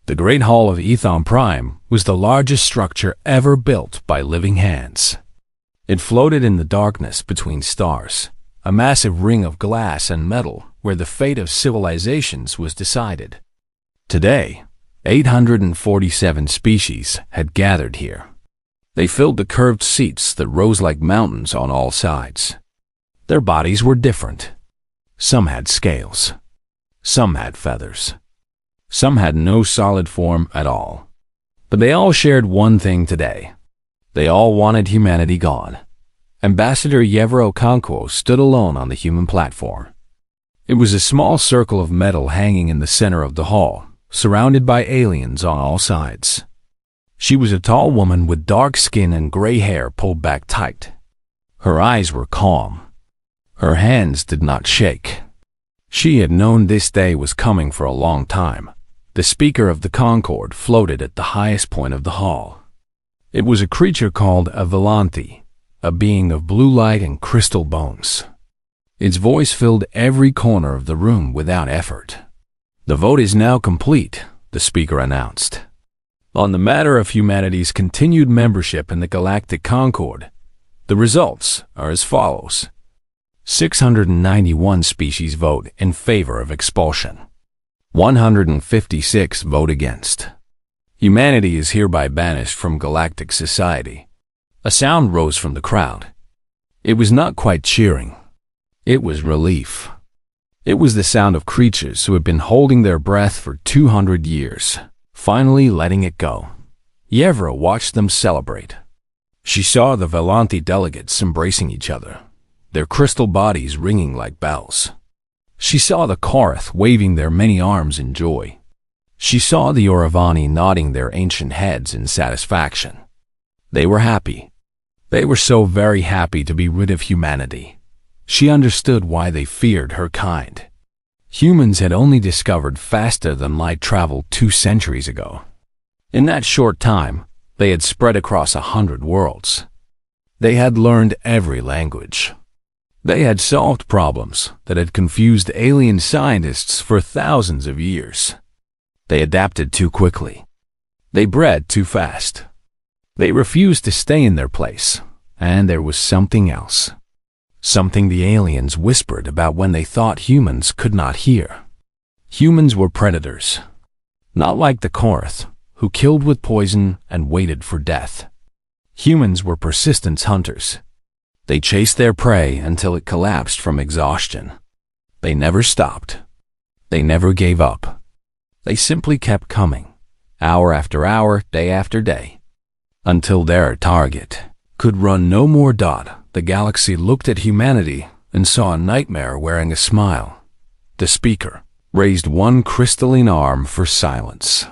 The Great Hall of Ethon Prime was the largest structure ever built by living hands. It floated in the darkness between stars, a massive ring of glass and metal where the fate of civilizations was decided. Today, 847 species had gathered here. They filled the curved seats that rose like mountains on all sides. Their bodies were different. Some had scales. Some had feathers. Some had no solid form at all. But they all shared one thing today. They all wanted humanity gone. Ambassador Yevro Konko stood alone on the human platform. It was a small circle of metal hanging in the center of the hall, surrounded by aliens on all sides. She was a tall woman with dark skin and gray hair pulled back tight. Her eyes were calm. Her hands did not shake. She had known this day was coming for a long time. The speaker of the Concord floated at the highest point of the hall. It was a creature called a Velanthi, a being of blue light and crystal bones. Its voice filled every corner of the room without effort. "The vote is now complete," the speaker announced. "On the matter of humanity's continued membership in the Galactic Concord, the results are as follows. 691 species vote in favor of expulsion. 156 vote against. Humanity is hereby banished from galactic society." A sound rose from the crowd. It was not quite cheering. It was relief. It was the sound of creatures who had been holding their breath for 200 years, finally letting it go. Yevra watched them celebrate. She saw the Velanthi delegates embracing each other, their crystal bodies ringing like bells. She saw the Korath waving their many arms in joy. She saw the Oravani nodding their ancient heads in satisfaction. They were happy. They were so very happy to be rid of humanity. She understood why they feared her kind. Humans had only discovered faster than light travel 2 centuries ago. In that short time, they had spread across 100 worlds. They had learned every language. They had solved problems that had confused alien scientists for thousands of years. They adapted too quickly. They bred too fast. They refused to stay in their place, and there was something else. Something the aliens whispered about when they thought humans could not hear. Humans were predators. Not like the Korath, who killed with poison and waited for death. Humans were persistence hunters. They chased their prey until it collapsed from exhaustion. They never stopped. They never gave up. They simply kept coming, hour after hour, day after day, until their target could run no more. The galaxy looked at humanity and saw a nightmare wearing a smile. The speaker raised one crystalline arm for silence.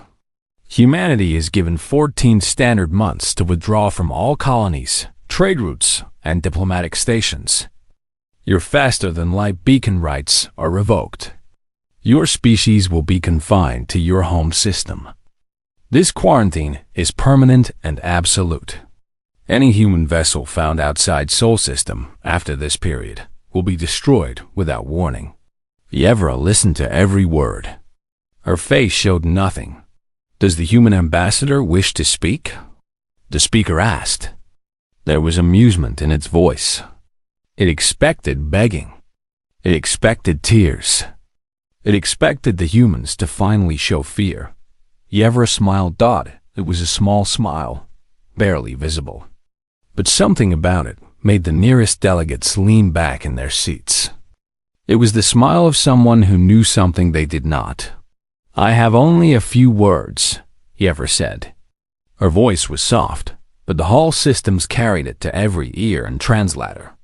Humanity is given 14 standard months to withdraw from all colonies, trade routes, and diplomatic stations. Your faster-than-light beacon rights are revoked. Your species will be confined to your home system. This quarantine is permanent and absolute. Any human vessel found outside Sol System after this period will be destroyed without warning. Yevra listened to every word. Her face showed nothing. "Does the human ambassador wish to speak?" the speaker asked. There was amusement in its voice. It expected begging. It expected tears. It expected the humans to finally show fear. Yevra smiled. It was a small smile, barely visible. But something about it made the nearest delegates lean back in their seats. It was the smile of someone who knew something they did not. "I have only a few words," Yevra said. Her voice was soft, but the hall systems carried it to every ear and translator.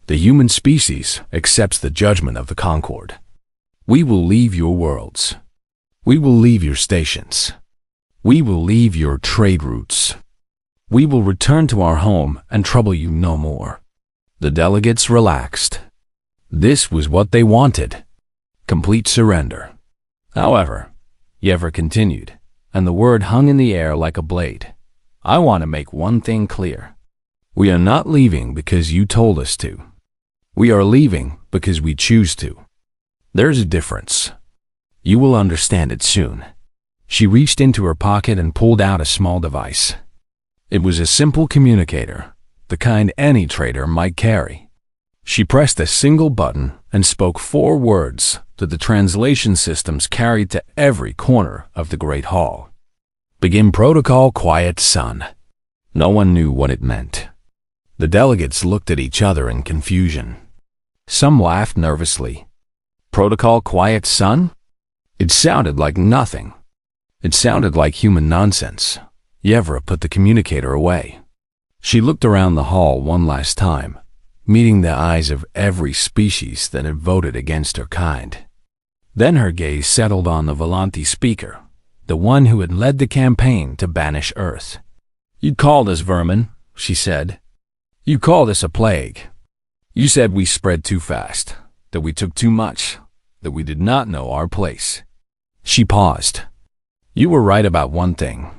"The human species accepts the judgment of the Concord. We will leave your worlds. We will leave your stations. We will leave your trade routes. We will return to our home and trouble you no more." The delegates relaxed. This was what they wanted. Complete surrender. However, Yevra continued, and the word hung in the air like a blade. "I want to make one thing clear. We are not leaving because you told us to. We are leaving because we choose to. There's a difference. You will understand it soon." She reached into her pocket and pulled out a small device. It was a simple communicator, the kind any trader might carry. She pressed a single button and spoke 4 words that the translation systems carried to every corner of the Great Hall. "Begin protocol, quiet son." No one knew what it meant. The delegates looked at each other in confusion. Some laughed nervously. Protocol, quiet son? It sounded like nothing. It sounded like human nonsense. Yevra put the communicator away. She looked around the hall one last time, meeting the eyes of every species that had voted against her kind. Then her gaze settled on the Volanti speaker, the one who had led the campaign to banish Earth. "You called us vermin," she said. "You called us a plague. You said we spread too fast, that we took too much, that we did not know our place." She paused. "You were right about one thing.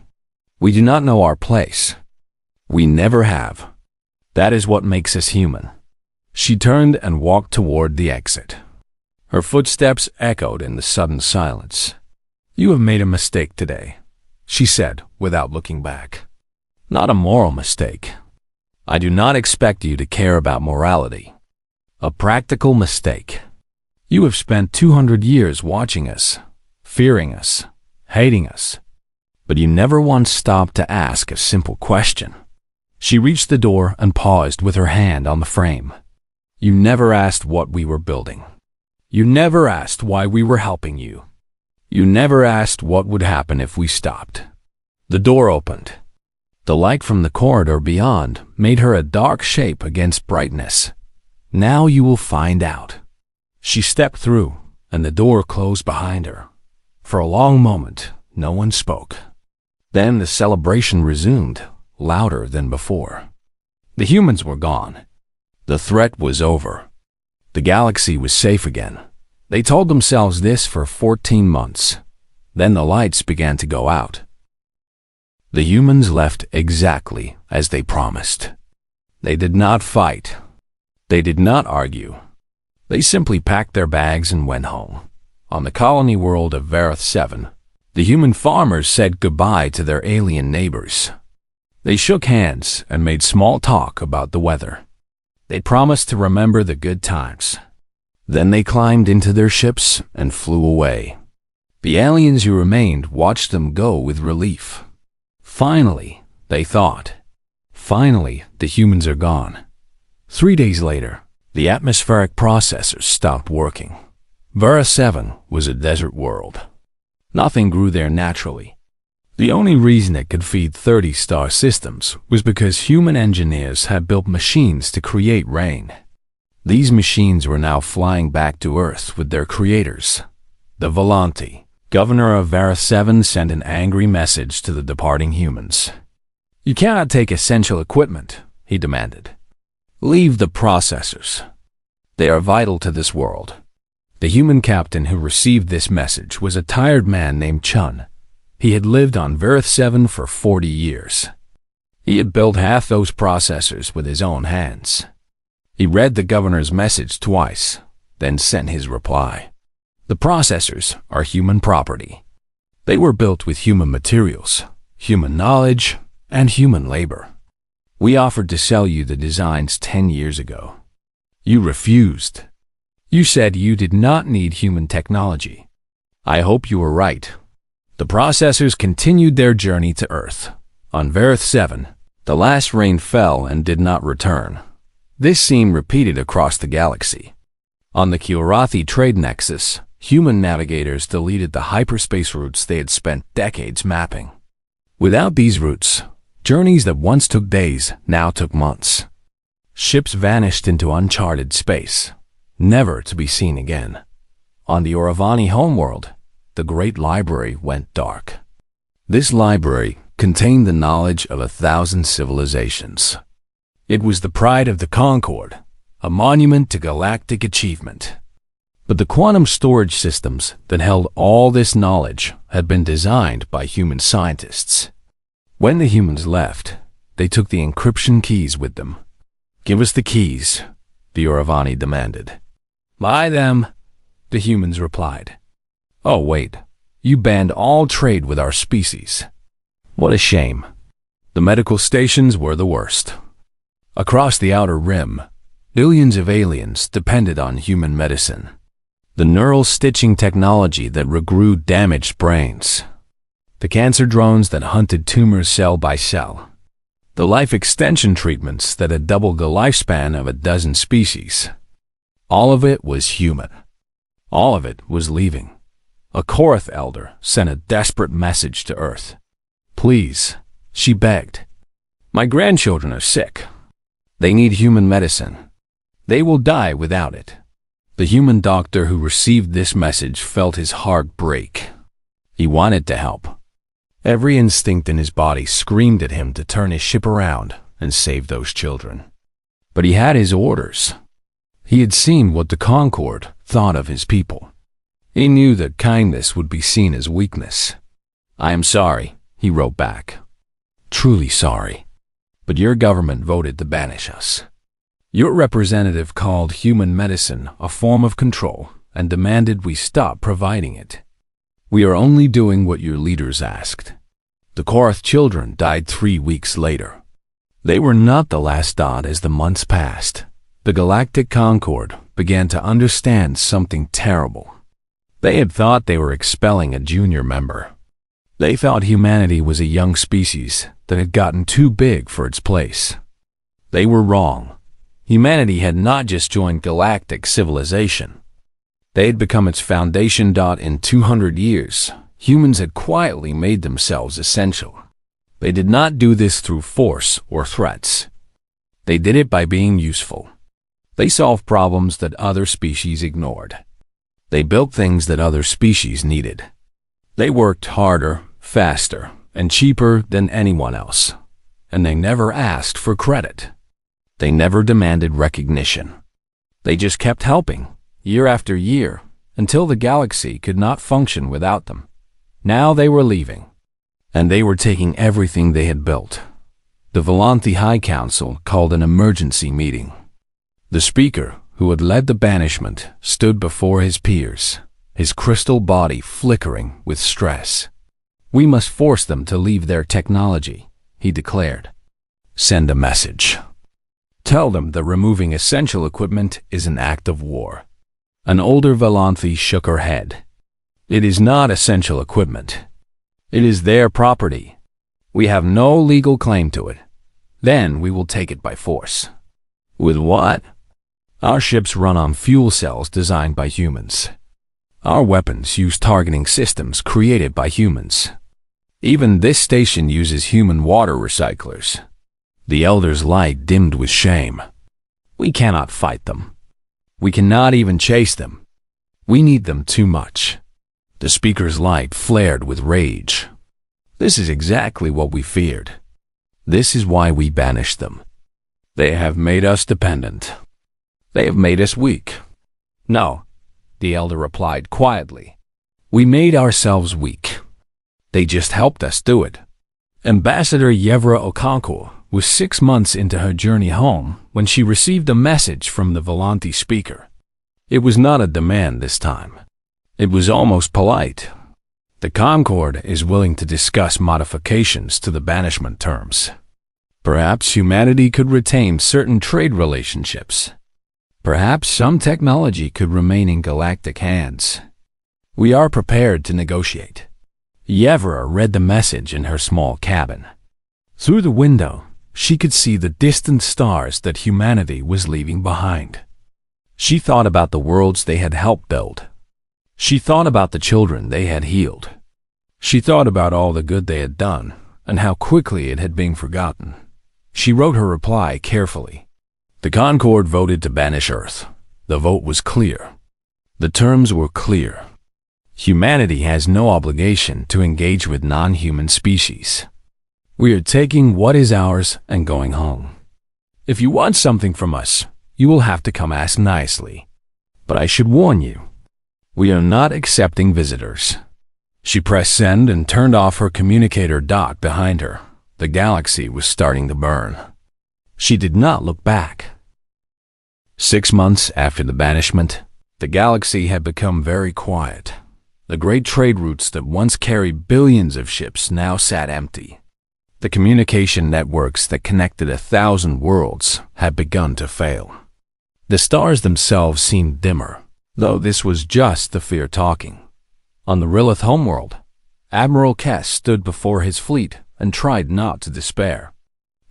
We do not know our place. We never have. That is what makes us human." She turned and walked toward the exit. Her footsteps echoed in the sudden silence. "You have made a mistake today," she said without looking back. "Not a moral mistake. I do not expect you to care about morality. A practical mistake. You have spent 200 years watching us, fearing us, hating us, but you never once stopped to ask a simple question." She reached the door and paused with her hand on the frame. "You never asked what we were building. You never asked why we were helping you. You never asked what would happen if we stopped." The door opened. The light from the corridor beyond made her a dark shape against brightness. "Now you will find out." She stepped through, and the door closed behind her. For a long moment, no one spoke. Then the celebration resumed, louder than before. The humans were gone. The threat was over. The galaxy was safe again. They told themselves this for 14 months. Then the lights began to go out. The humans left exactly as they promised. They did not fight. They did not argue. They simply packed their bags and went home. On the colony world of Vareth 7, the human farmers said goodbye to their alien neighbors. They shook hands and made small talk about the weather. They promised to remember the good times. Then they climbed into their ships and flew away. The aliens who remained watched them go with relief. Finally, they thought. Finally, the humans are gone. 3 days later, the atmospheric processors stopped working. Vareth 7 was a desert world. Nothing grew there naturally. The only reason it could feed 30 star systems was because human engineers had built machines to create rain. These machines were now flying back to Earth with their creators. The Volanti, governor of Vareth 7, sent an angry message to the departing humans. "You cannot take essential equipment," he demanded. "Leave the processors. They are vital to this world." The human captain who received this message was a tired man named Chun. He had lived on Vareth 7 for 40 years. He had built half those processors with his own hands. He read the governor's message twice, then sent his reply. "The processors are human property. They were built with human materials, human knowledge, and human labor. We offered to sell you the designs 10 years ago. You refused. You said you did not need human technology. I hope you were right." The processors continued their journey to Earth. On Vareth 7, the last rain fell and did not return. This scene repeated across the galaxy. On the Kilrathi trade nexus, human navigators deleted the hyperspace routes they had spent decades mapping. Without these routes, journeys that once took days now took months. Ships vanished into uncharted space, never to be seen again. On the Oravani homeworld, the great library went dark. This library contained the knowledge of 1,000 civilizations. It was the pride of the Concord, a monument to galactic achievement. But the quantum storage systems that held all this knowledge had been designed by human scientists. When the humans left, they took the encryption keys with them. "Give us the keys," the Oravani demanded. "Buy them," the humans replied. "Oh, wait, You banned all trade with our species. What a shame. The medical stations were the worst. Across the outer rim, billions of aliens depended on human medicine. The neural stitching technology that regrew damaged brains. The cancer drones that hunted tumors cell by cell. The life extension treatments that had doubled the lifespan of a dozen species. All of it was human. All of it was leaving. A Korath elder sent a desperate message to Earth. Please, she begged. My grandchildren are sick. They need human medicine. They will die without it. The human doctor who received this message felt his heart break. He wanted to help. Every instinct in his body screamed at him to turn his ship around and save those children. But he had his orders. He had seen what the Concord thought of his people. He knew that kindness would be seen as weakness. I am sorry, he wrote back. Truly sorry. But your government voted to banish us. Your representative called human medicine a form of control and demanded we stop providing it. We are only doing what your leaders asked. The Korath children died 3 weeks later. They were not the last dot as the months passed. The Galactic Concord began to understand something terrible. They had thought they were expelling a junior member. They thought humanity was a young species that had gotten too big for its place. They were wrong. Humanity had not just joined galactic civilization. They had become its foundation. In 200 years, humans had quietly made themselves essential. They did not do this through force or threats. They did it by being useful. They solved problems that other species ignored. They built things that other species needed. They worked harder, faster, and cheaper than anyone else. And they never asked for credit. They never demanded recognition. They just kept helping, year after year, until the galaxy could not function without them. Now they were leaving. And they were taking everything they had built. The Volanthi High Council called an emergency meeting. The speaker, who had led the banishment, stood before his peers, his crystal body flickering with stress. We must force them to leave their technology, he declared. Send a message. Tell them that removing essential equipment is an act of war. An older Volanthi shook her head. It is not essential equipment. It is their property. We have no legal claim to it. Then we will take it by force. With what? Our ships run on fuel cells designed by humans. Our weapons use targeting systems created by humans. Even this station uses human water recyclers. The elder's light dimmed with shame. We cannot fight them. We cannot even chase them. We need them too much. The speaker's light flared with rage. This is exactly what we feared. This is why we banished them. They have made us dependent. They have made us weak. No, the elder replied quietly. We made ourselves weak. They just helped us do it. Ambassador Yevra Okonkwo was 6 months into her journey home when she received a message from the Volanthi speaker. It was not a demand this time. It was almost polite. The Concord is willing to discuss modifications to the banishment terms. Perhaps humanity could retain certain trade relationships. Perhaps some technology could remain in galactic hands. We are prepared to negotiate. Yevra read the message in her small cabin. Through the window, she could see the distant stars that humanity was leaving behind. She thought about the worlds they had helped build. She thought about the children they had healed. She thought about all the good they had done and how quickly it had been forgotten. She wrote her reply carefully. The Concord voted to banish Earth. The vote was clear. The terms were clear. Humanity has no obligation to engage with non-human species. We are taking what is ours and going home. If you want something from us, you will have to come ask nicely. But I should warn you, we are not accepting visitors. She pressed send and turned off her communicator dot behind her. The galaxy was starting to burn. She did not look back. 6 months after the banishment, the galaxy had become very quiet. The great trade routes that once carried billions of ships now sat empty. The communication networks that connected 1,000 worlds had begun to fail. The stars themselves seemed dimmer, though this was just the fear talking. On the Rilith homeworld, Admiral Kess stood before his fleet and tried not to despair.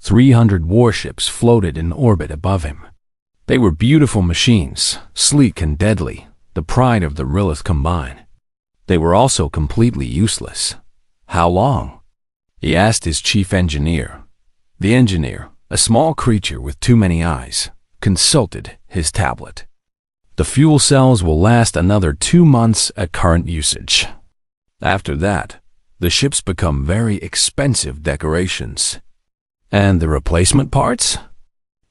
300 warships floated in orbit above him. They were beautiful machines, sleek and deadly, the pride of the Rilith combined. They were also completely useless. How long? He asked his chief engineer. The engineer, a small creature with too many eyes, consulted his tablet. The fuel cells will last another 2 months at current usage. After that, the ships become very expensive decorations. And the replacement parts?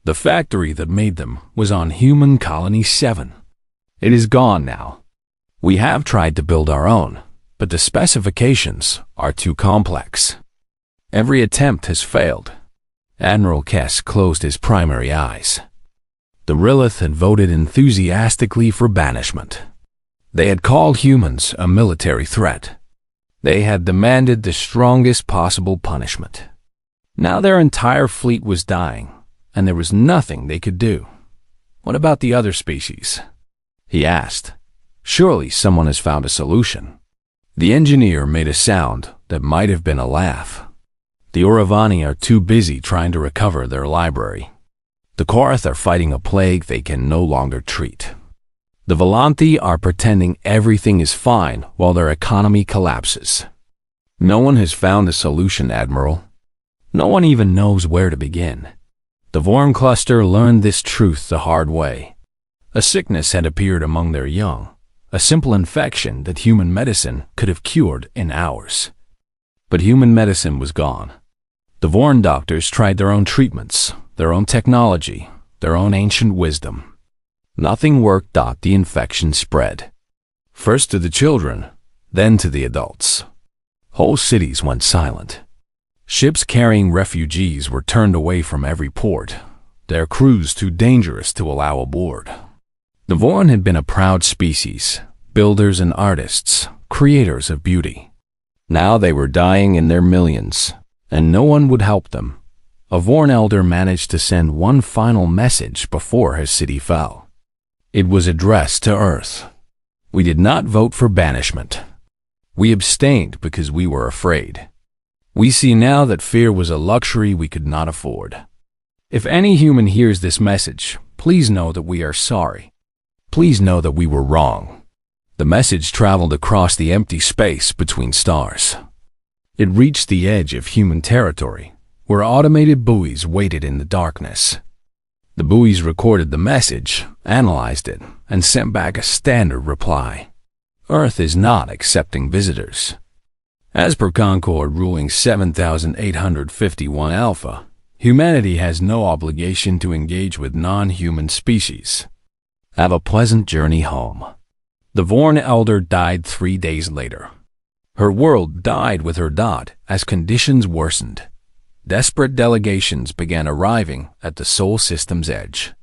The factory that made them was on Human Colony 7. It is gone now. We have tried to build our own, but the specifications are too complex. Every attempt has failed. Admiral Kess closed his primary eyes. The Rilith had voted enthusiastically for banishment. They had called humans a military threat. They had demanded the strongest possible punishment. Now their entire fleet was dying, and there was nothing they could do. What about the other species? He asked. Surely someone has found a solution. The engineer made a sound that might have been a laugh. The Oravani are too busy trying to recover their library. The Korath are fighting a plague they can no longer treat. The Volanthi are pretending everything is fine while their economy collapses. No one has found a solution, Admiral. No one even knows where to begin. The Vorm cluster learned this truth the hard way. A sickness had appeared among their young, a simple infection that human medicine could have cured in hours. But human medicine was gone. The Vorn doctors tried their own treatments, their own technology, their own ancient wisdom. Nothing worked. The infection spread. First to the children, then to the adults. Whole cities went silent. Ships carrying refugees were turned away from every port, their crews too dangerous to allow aboard. The Vorn had been a proud species, builders and artists, creators of beauty. Now they were dying in their millions, and no one would help them. A Vorn elder managed to send one final message before his city fell. It was addressed to Earth. We did not vote for banishment. We abstained because we were afraid. We see now that fear was a luxury we could not afford. If any human hears this message, please know that we are sorry. Please know that we were wrong. The message traveled across the empty space between stars. It reached the edge of human territory, where automated buoys waited in the darkness. The buoys recorded the message, analyzed it, and sent back a standard reply. Earth is not accepting visitors. As per Concord Ruling 7851 Alpha, humanity has no obligation to engage with non-human species. Have a pleasant journey home. The Vorn elder died 3 days later. Her world died with her dot as conditions worsened. Desperate delegations began arriving at the Sol System's edge.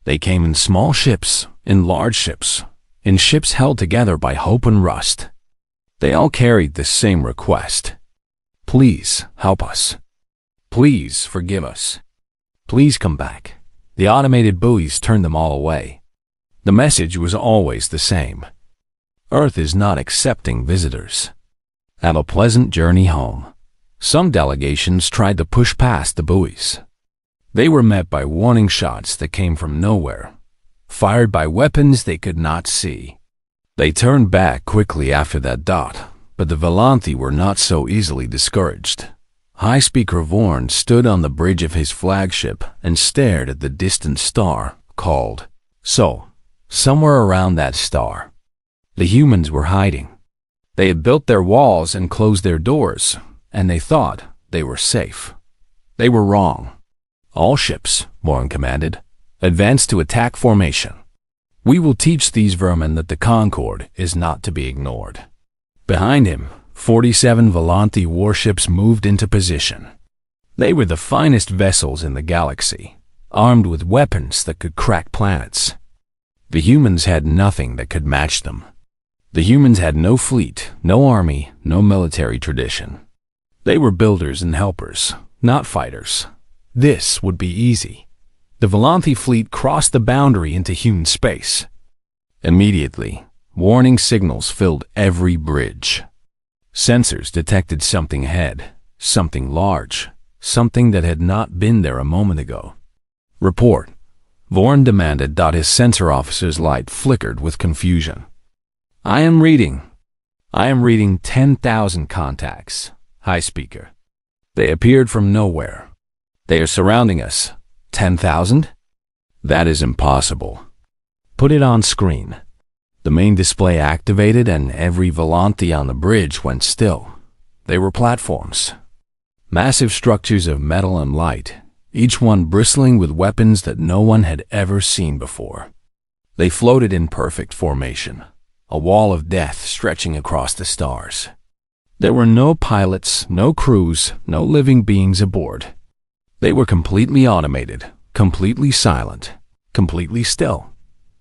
They came in small ships, in large ships, in ships held together by hope and rust. They all carried the same request. Please help us. Please forgive us. Please come back. The automated buoys turned them all away. The message was always the same. Earth is not accepting visitors. Have a pleasant journey home. Some delegations tried to push past the buoys. They were met by warning shots that came from nowhere, fired by weapons they could not see. They turned back quickly after that dot, but the Volanthi were not so easily discouraged. High Speaker Vorn stood on the bridge of his flagship and stared at the distant star called Sol. Somewhere around that star, the humans were hiding. They had built their walls and closed their doors, and they thought they were safe. They were wrong. All ships, Vorn commanded, advance to attack formation. We will teach these vermin that the Concord is not to be ignored. Behind him, 47 Volanthi warships moved into position. They were the finest vessels in the galaxy, armed with weapons that could crack planets. The humans had nothing that could match them. The humans had no fleet, no army, no military tradition. They were builders and helpers, not fighters. This would be easy. The Volanthi fleet crossed the boundary into human space. Immediately, warning signals filled every bridge. Sensors detected something ahead, something large, something that had not been there a moment ago. Report. Vorn demanded. His sensor officer's light flickered with confusion. I am reading 10,000 contacts. High speaker. They appeared from nowhere. They are surrounding us. 10,000? That is impossible. Put it on screen. The main display activated and every Volanthi on the bridge went still. They were platforms. Massive structures of metal and light, each one bristling with weapons that no one had ever seen before. They floated in perfect formation, a wall of death stretching across the stars. There were no pilots, no crews, no living beings aboard. They were completely automated, completely silent, completely still.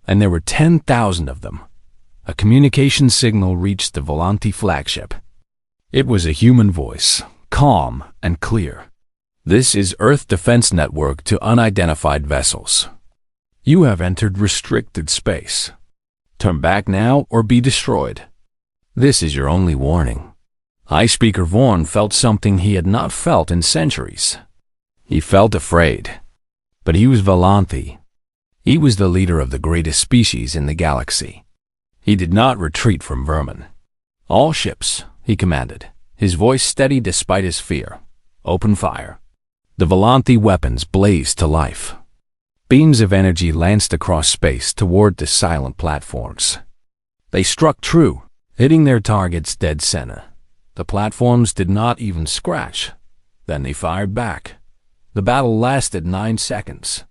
And there were 10,000 of them. A communication signal reached the Volanthi flagship. It was a human voice, calm and clear. This is Earth Defense Network to unidentified vessels. You have entered restricted space. Turn back now or be destroyed. This is your only warning. High Speaker Vorn felt something he had not felt in centuries. He felt afraid. But he was Volanthi. He was the leader of the greatest species in the galaxy. He did not retreat from vermin. All ships, he commanded, his voice steady despite his fear. Open fire. The Volanthi weapons blazed to life. Beams of energy lanced across space toward the silent platforms. They struck true, hitting their targets dead center. The platforms did not even scratch. Then they fired back. The battle lasted 9 seconds.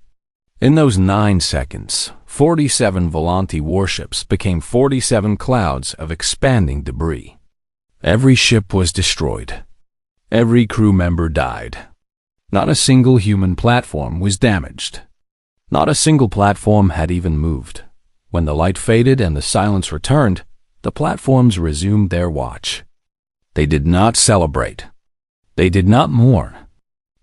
In those 9 seconds, 47 Volanthi warships became 47 clouds of expanding debris. Every ship was destroyed. Every crew member died. Not a single human platform was damaged. Not a single platform had even moved. When the light faded and the silence returned, the platforms resumed their watch. They did not celebrate. They did not mourn.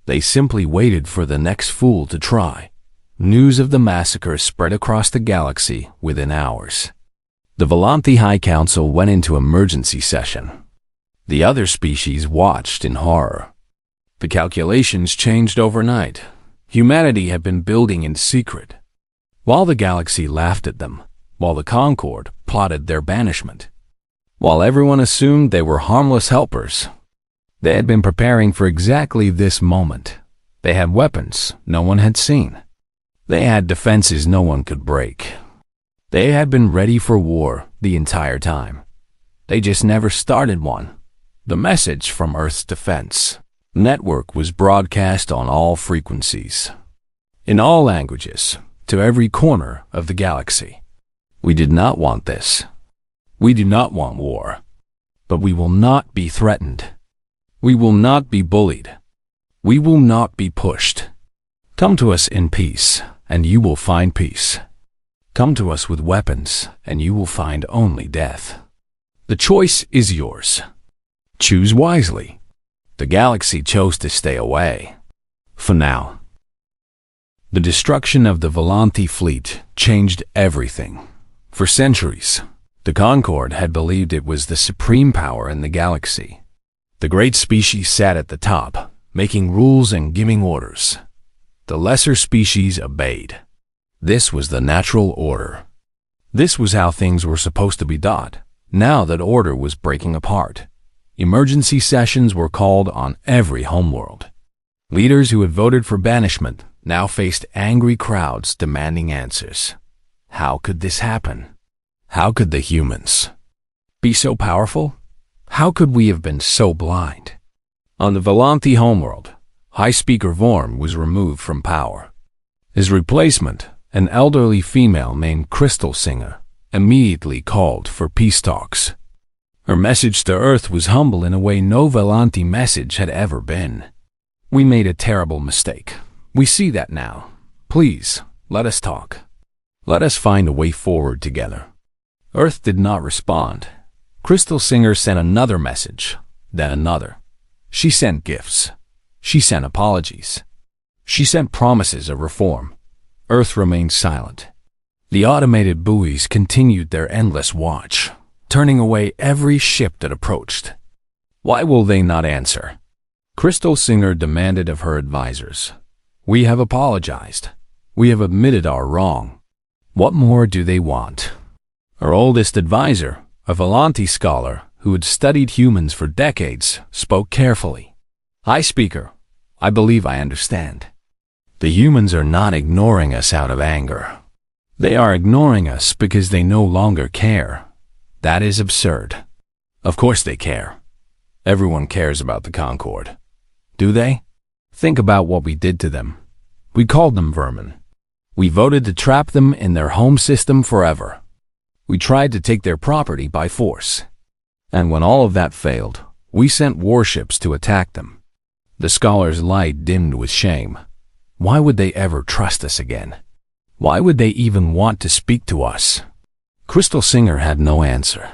They simply waited for the next fool to try. News of the massacre spread across the galaxy within hours. The Volanthi High Council went into emergency session. The other species watched in horror. The calculations changed overnight. Humanity had been building in secret. While the galaxy laughed at them, while the Concord plotted their banishment, while everyone assumed they were harmless helpers, they had been preparing for exactly this moment. They had weapons no one had seen. They had defenses no one could break. They had been ready for war the entire time. They just never started one. The message from Earth's defense network was broadcast on all frequencies, in all languages, to every corner of the galaxy. We did not want this. We do not want war. But we will not be threatened. We will not be bullied. We will not be pushed. Come to us in peace, and you will find peace. Come to us with weapons, and you will find only death. The choice is yours. Choose wisely. The galaxy chose to stay away. For now. The destruction of the Volanthi fleet changed everything. For centuries, the Concord had believed it was the supreme power in the galaxy. The great species sat at the top, making rules and giving orders. The lesser species obeyed. This was the natural order. This was how things were supposed to be done. Now that order was breaking apart. Emergency sessions were called on every homeworld. Leaders who had voted for banishment now faced angry crowds demanding answers. How could this happen? How could the humans be so powerful? How could we have been so blind? On the Volanthi homeworld, High Speaker Vorn was removed from power. His replacement, an elderly female named Crystal Singer, immediately called for peace talks. Her message to Earth was humble in a way no Volanthi message had ever been. We made a terrible mistake. We see that now. Please, let us talk. Let us find a way forward together. Earth did not respond. Crystal Singer sent another message, then another. She sent gifts. She sent apologies. She sent promises of reform. Earth remained silent. The automated buoys continued their endless watch, turning away every ship that approached. Why will they not answer? Crystal Singer demanded of her advisors. We have apologized. We have admitted our wrong. What more do they want? Her oldest advisor, a Volanti scholar who had studied humans for decades, spoke carefully. High Speaker, I believe I understand. The humans are not ignoring us out of anger. They are ignoring us because they no longer care. That is absurd. Of course they care. Everyone cares about the Concorde. Do they? Think about what we did to them. We called them vermin. We voted to trap them in their home system forever. We tried to take their property by force. And when all of that failed, we sent warships to attack them. The scholar's light dimmed with shame. Why would they ever trust us again? Why would they even want to speak to us? Crystal Singer had no answer.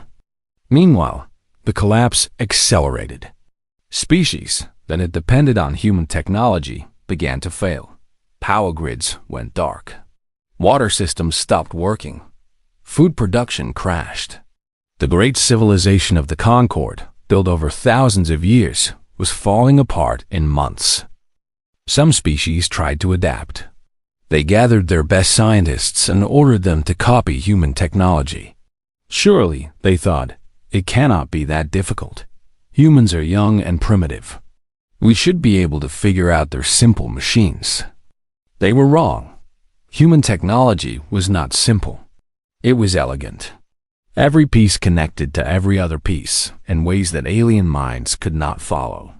Meanwhile, the collapse accelerated. Species that had depended on human technology began to fail. Power grids went dark. Water systems stopped working. Food production crashed. The great civilization of the Concorde, built over thousands of years, was falling apart in months. Some species tried to adapt. They gathered their best scientists and ordered them to copy human technology. Surely, they thought, it cannot be that difficult. Humans are young and primitive. We should be able to figure out their simple machines. They were wrong. Human technology was not simple. It was elegant. Every piece connected to every other piece in ways that alien minds could not follow.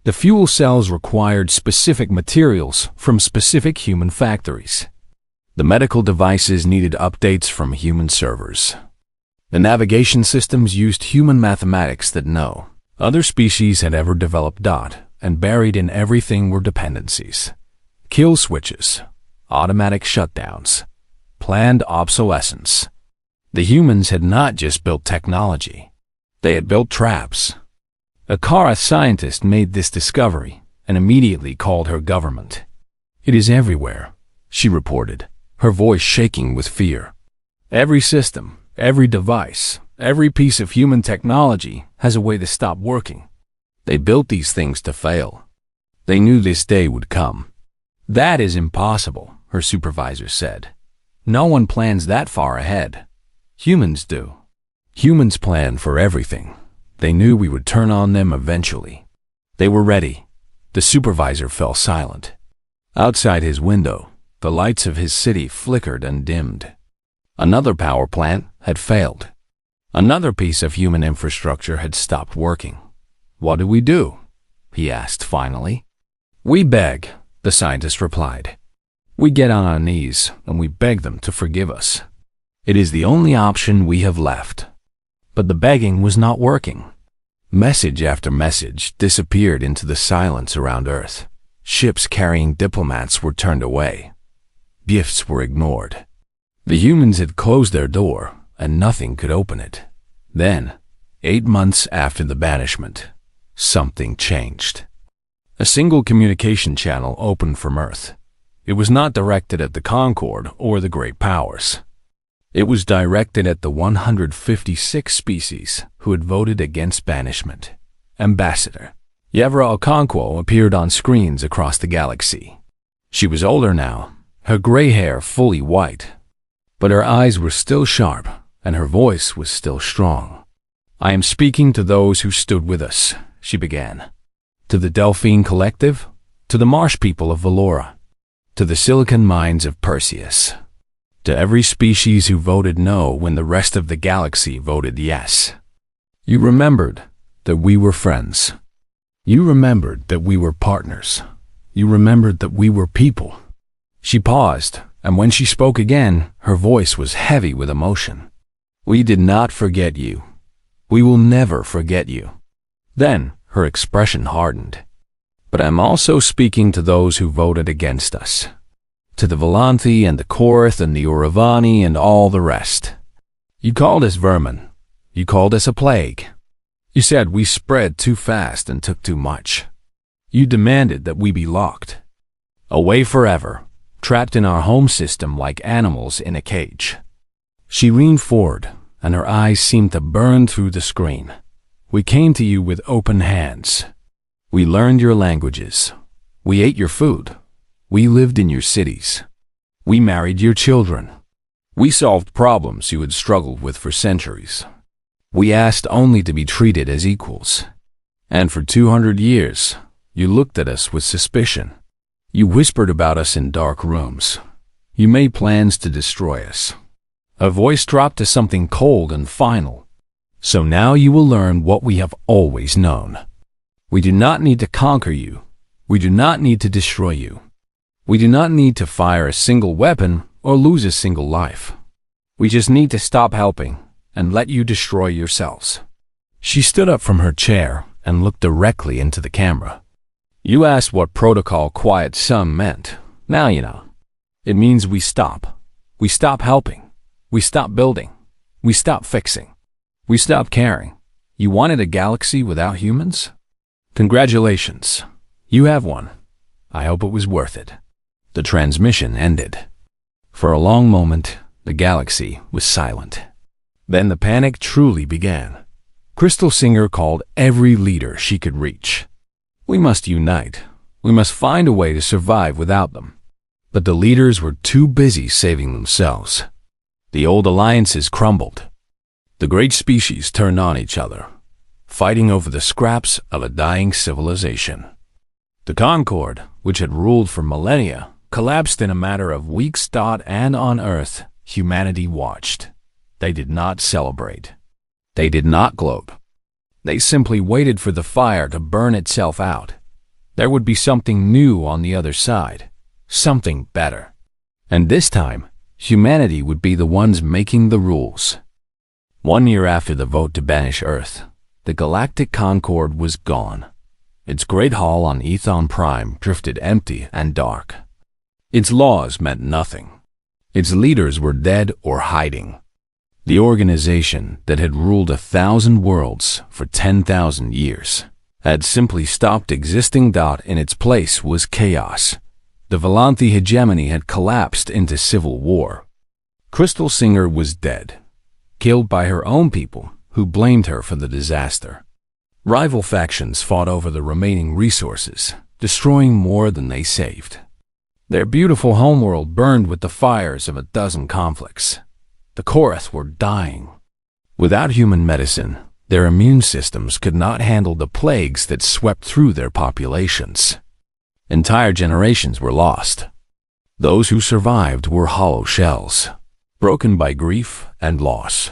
The fuel cells required specific materials from specific human factories. The medical devices needed updates from human servers. The navigation systems used human mathematics that no other species had ever developed. And buried in everything were dependencies. Kill switches, automatic shutdowns, planned obsolescence. The humans had not just built technology. They had built traps. A Kara scientist made this discovery and immediately called her government. It is everywhere, she reported, her voice shaking with fear. Every system, every device, every piece of human technology has a way to stop working. They built these things to fail. They knew this day would come. That is impossible, her supervisor said. No one plans that far ahead. Humans do. Humans plan for everything. They knew we would turn on them eventually. They were ready. The supervisor fell silent. Outside his window, the lights of his city flickered and dimmed. Another power plant had failed. Another piece of human infrastructure had stopped working. What do we do? He asked finally. We beg, the scientist replied. We get on our knees and we beg them to forgive us. It is the only option we have left. But the begging was not working. Message after message disappeared into the silence around Earth. Ships carrying diplomats were turned away. Gifts were ignored. The humans had closed their door and nothing could open it. Then, 8 months after the banishment, something changed. A single communication channel opened from Earth. It was not directed at the Concorde or the great powers. It was directed at the 156 species who had voted against banishment. Ambassador Yevra Okonkwo appeared on screens across the galaxy. She was older now, her gray hair fully white. But her eyes were still sharp, and her voice was still strong. I am speaking to those who stood with us, she began. To the Delphine Collective, to the Marsh people of Valora, to the Silicon Mines of Perseus, to every species who voted no when the rest of the galaxy voted yes. You remembered that we were friends. You remembered that we were partners. You remembered that we were people. She paused, and when she spoke again, her voice was heavy with emotion. We did not forget you. We will never forget you. Then her expression hardened. But I'm also speaking to those who voted against us. To the Volanthi and the Korath and the Uravani and all the rest. You called us vermin. You called us a plague. You said we spread too fast and took too much. You demanded that we be locked away forever, trapped in our home system like animals in a cage. She leaned forward, and her eyes seemed to burn through the screen. We came to you with open hands. We learned your languages. We ate your food. We lived in your cities. We married your children. We solved problems you had struggled with for centuries. We asked only to be treated as equals. And for 200 years, you looked at us with suspicion. You whispered about us in dark rooms. You made plans to destroy us. Her voice dropped to something cold and final. So now you will learn what we have always known. We do not need to conquer you. We do not need to destroy you. We do not need to fire a single weapon or lose a single life. We just need to stop helping and let you destroy yourselves. She stood up from her chair and looked directly into the camera. You asked what protocol quiet sum meant. Now you know. It means we stop. We stop helping. We stop building. We stop fixing. We stop caring. You wanted a galaxy without humans? Congratulations. You have one. I hope it was worth it. The transmission ended. For a long moment, the galaxy was silent. Then the panic truly began. Crystal Singer called every leader she could reach. We must unite. We must find a way to survive without them. But the leaders were too busy saving themselves. The old alliances crumbled. The great species turned on each other, fighting over the scraps of a dying civilization. The Concord, which had ruled for millennia, collapsed in a matter of weeks. And on Earth, humanity watched. They did not celebrate. They did not gloat. They simply waited for the fire to burn itself out. There would be something new on the other side, something better. And this time, humanity would be the ones making the rules. 1 year after the vote to banish Earth, the Galactic Concord was gone. Its great hall on Ethon Prime drifted empty and dark. Its laws meant nothing. Its leaders were dead or hiding. The organization that had ruled 1,000 worlds for 10,000 years had simply stopped existing. In its place was chaos. The Volanthi hegemony had collapsed into civil war. Crystal Singer was dead, killed by her own people who blamed her for the disaster. Rival factions fought over the remaining resources, destroying more than they saved. Their beautiful homeworld burned with the fires of a dozen conflicts. The Korath were dying. Without human medicine, their immune systems could not handle the plagues that swept through their populations. Entire generations were lost. Those who survived were hollow shells, broken by grief and loss.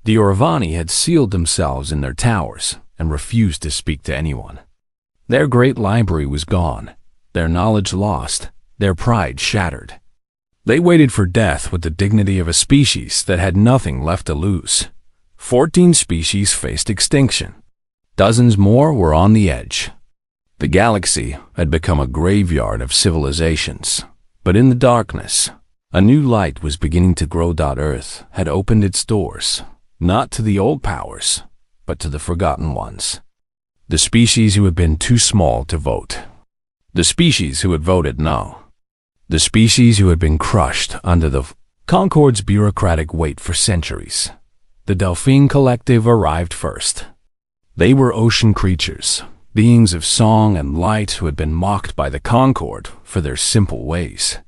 The Oravani had sealed themselves in their towers and refused to speak to anyone. Their great library was gone, their knowledge lost, their pride shattered. They waited for death with the dignity of a species that had nothing left to lose. 14 species faced extinction. Dozens more were on the edge. The galaxy had become a graveyard of civilizations. But in the darkness, a new light was beginning to grow. Earth had opened its doors, not to the old powers, but to the forgotten ones. The species who had been too small to vote. The species who had voted no. The species who had been crushed under the Concord's bureaucratic weight for centuries. The Delphine Collective arrived first. They were ocean creatures, beings of song and light who had been mocked by the Concord for their simple ways.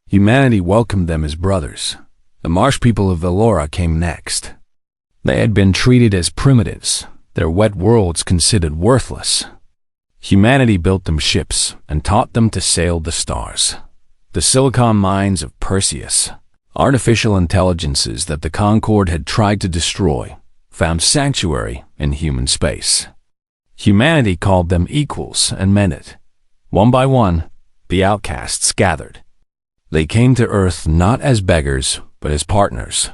Humanity welcomed them as brothers. The marsh people of Velora came next. They had been treated as primitives, their wet worlds considered worthless. Humanity built them ships and taught them to sail the stars. The silicon mines of Perseus, artificial intelligences that the Concord had tried to destroy, found sanctuary in human space. Humanity called them equals and meant it. One by one, the outcasts gathered. They came to Earth not as beggars, but as partners.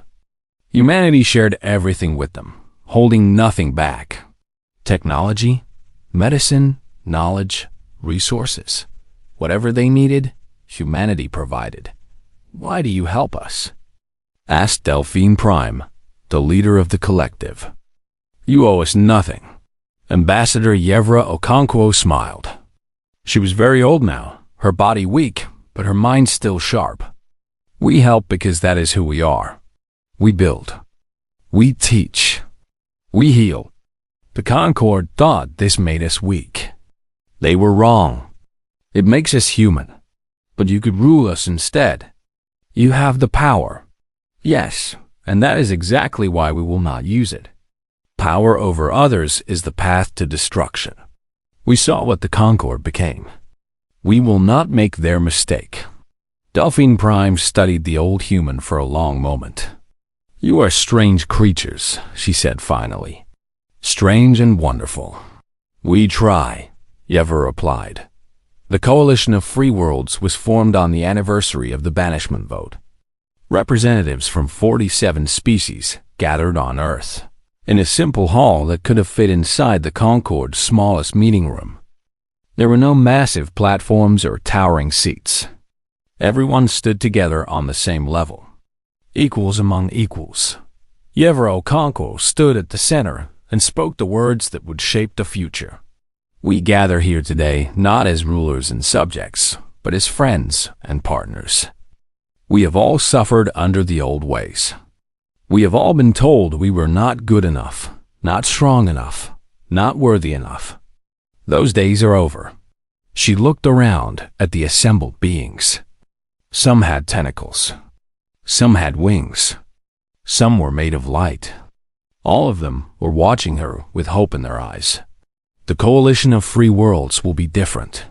Humanity shared everything with them, holding nothing back. Technology, medicine, knowledge, resources. Whatever they needed, humanity provided. Why do you help us? Asked Delphine Prime, the leader of the collective. You owe us nothing. Ambassador Yevra Okonkwo smiled. She was very old now, her body weak, but her mind still sharp. We help because that is who we are. We build. We teach. We heal. The Concord thought this made us weak. They were wrong. It makes us human. But you could rule us instead. You have the power. Yes, and that is exactly why we will not use it. Power over others is the path to destruction. We saw what the Concord became. We will not make their mistake. Delphine Prime studied the old human for a long moment. You are strange creatures, she said finally. Strange and wonderful. We try, Yevra replied. The Coalition of Free Worlds was formed on the anniversary of the banishment vote. Representatives from 47 species gathered on Earth, in a simple hall that could have fit inside the Concord's smallest meeting room. There were no massive platforms or towering seats. Everyone stood together on the same level. Equals among equals. Yevra Okonkwo stood at the center and spoke the words that would shape the future. We gather here today not as rulers and subjects, but as friends and partners. We have all suffered under the old ways. We have all been told we were not good enough, not strong enough, not worthy enough. Those days are over. She looked around at the assembled beings. Some had tentacles. Some had wings. Some were made of light. All of them were watching her with hope in their eyes. The Coalition of Free Worlds will be different.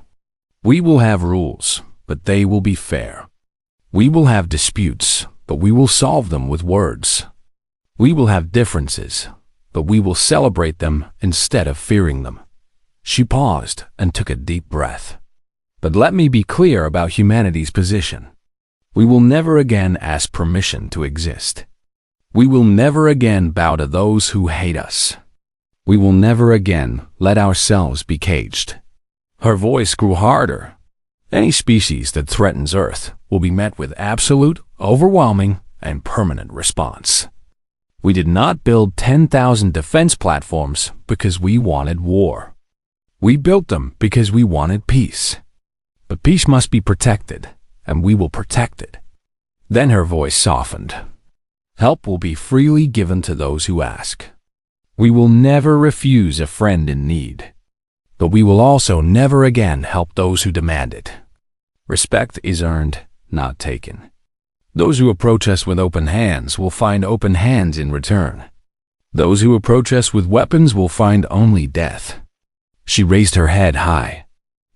We will have rules, but they will be fair. We will have disputes, but we will solve them with words. We will have differences, but we will celebrate them instead of fearing them. She paused and took a deep breath. But let me be clear about humanity's position. We will never again ask permission to exist. We will never again bow to those who hate us. We will never again let ourselves be caged. Her voice grew harder. Any species that threatens Earth will be met with absolute, overwhelming, and permanent response. We did not build 10,000 defense platforms because we wanted war. We built them because we wanted peace. But peace must be protected, and we will protect it. Then her voice softened. Help will be freely given to those who ask. We will never refuse a friend in need. But we will also never again help those who demand it. Respect is earned, not taken. Those who approach us with open hands will find open hands in return. Those who approach us with weapons will find only death. She raised her head high.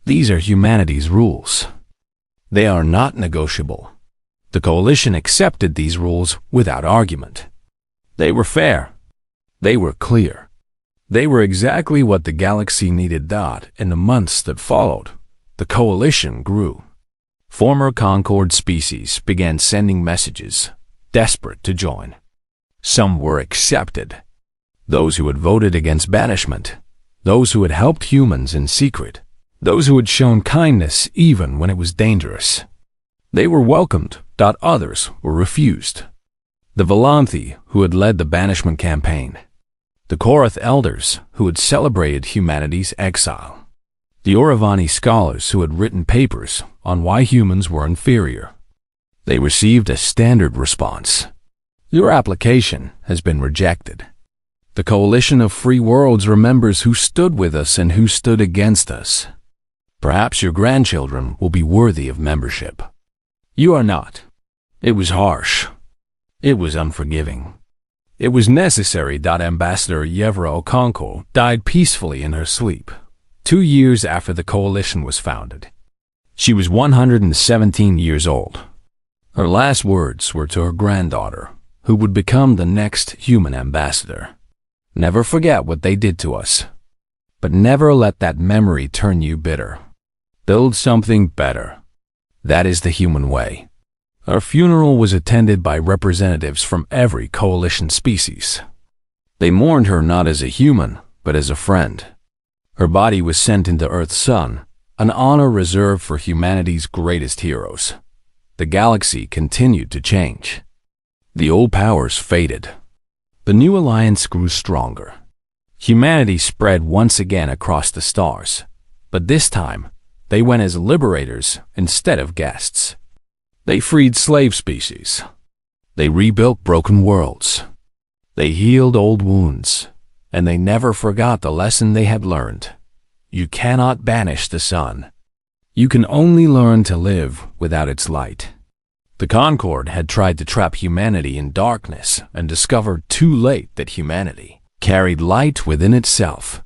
These are humanity's rules. They are not negotiable. The Coalition accepted these rules without argument. They were fair. They were clear. They were exactly what the galaxy needed. In the months that followed, the Coalition grew. Former Concord species began sending messages, desperate to join. Some were accepted. Those who had voted against banishment, those who had helped humans in secret, those who had shown kindness even when it was dangerous. They were welcomed. Others were refused. The Volanthi, who had led the banishment campaign. The Korath elders, who had celebrated humanity's exile. The Oravani scholars, who had written papers on why humans were inferior. They received a standard response. Your application has been rejected. The Coalition of Free Worlds remembers who stood with us and who stood against us. Perhaps your grandchildren will be worthy of membership. You are not. It was harsh. It was unforgiving. It was necessary. Ambassador Yevra Okonkwo died peacefully in her sleep, 2 years after the Coalition was founded. She was 117 years old. Her last words were to her granddaughter, who would become the next human ambassador. Never forget what they did to us. But never let that memory turn you bitter. Build something better. That is the human way. Her funeral was attended by representatives from every Coalition species. They mourned her not as a human, but as a friend. Her body was sent into Earth's sun, an honor reserved for humanity's greatest heroes. The galaxy continued to change. The old powers faded. The new alliance grew stronger. Humanity spread once again across the stars, but this time they went as liberators instead of guests. They freed slave species. They rebuilt broken worlds. They healed old wounds, and they never forgot the lesson they had learned. You cannot banish the sun. You can only learn to live without its light. The Concord had tried to trap humanity in darkness and discovered too late that humanity carried light within itself.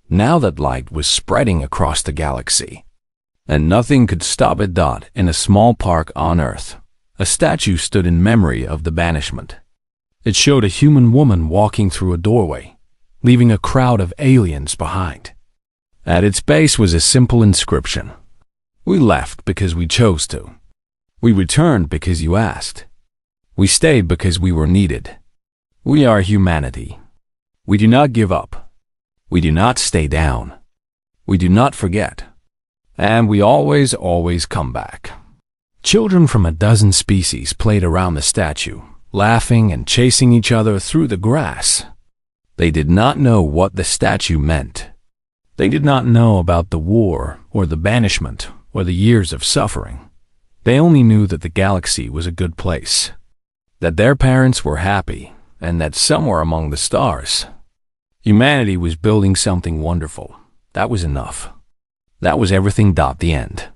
Now that light was spreading across the galaxy, and nothing could stop it. In a small park on Earth, a statue stood in memory of the banishment. It showed a human woman walking through a doorway, leaving a crowd of aliens behind. At its base was a simple inscription. We left because we chose to. We returned because you asked. We stayed because we were needed. We are humanity. We do not give up. We do not stay down. We do not forget. And we always come back. Children from a dozen species played around the statue, laughing and chasing each other through the grass. They did not know what the statue meant. They did not know about the war or the banishment or the years of suffering. They only knew that the galaxy was a good place, that their parents were happy, and that somewhere among the stars, humanity was building something wonderful. That was enough. That was everything. The end.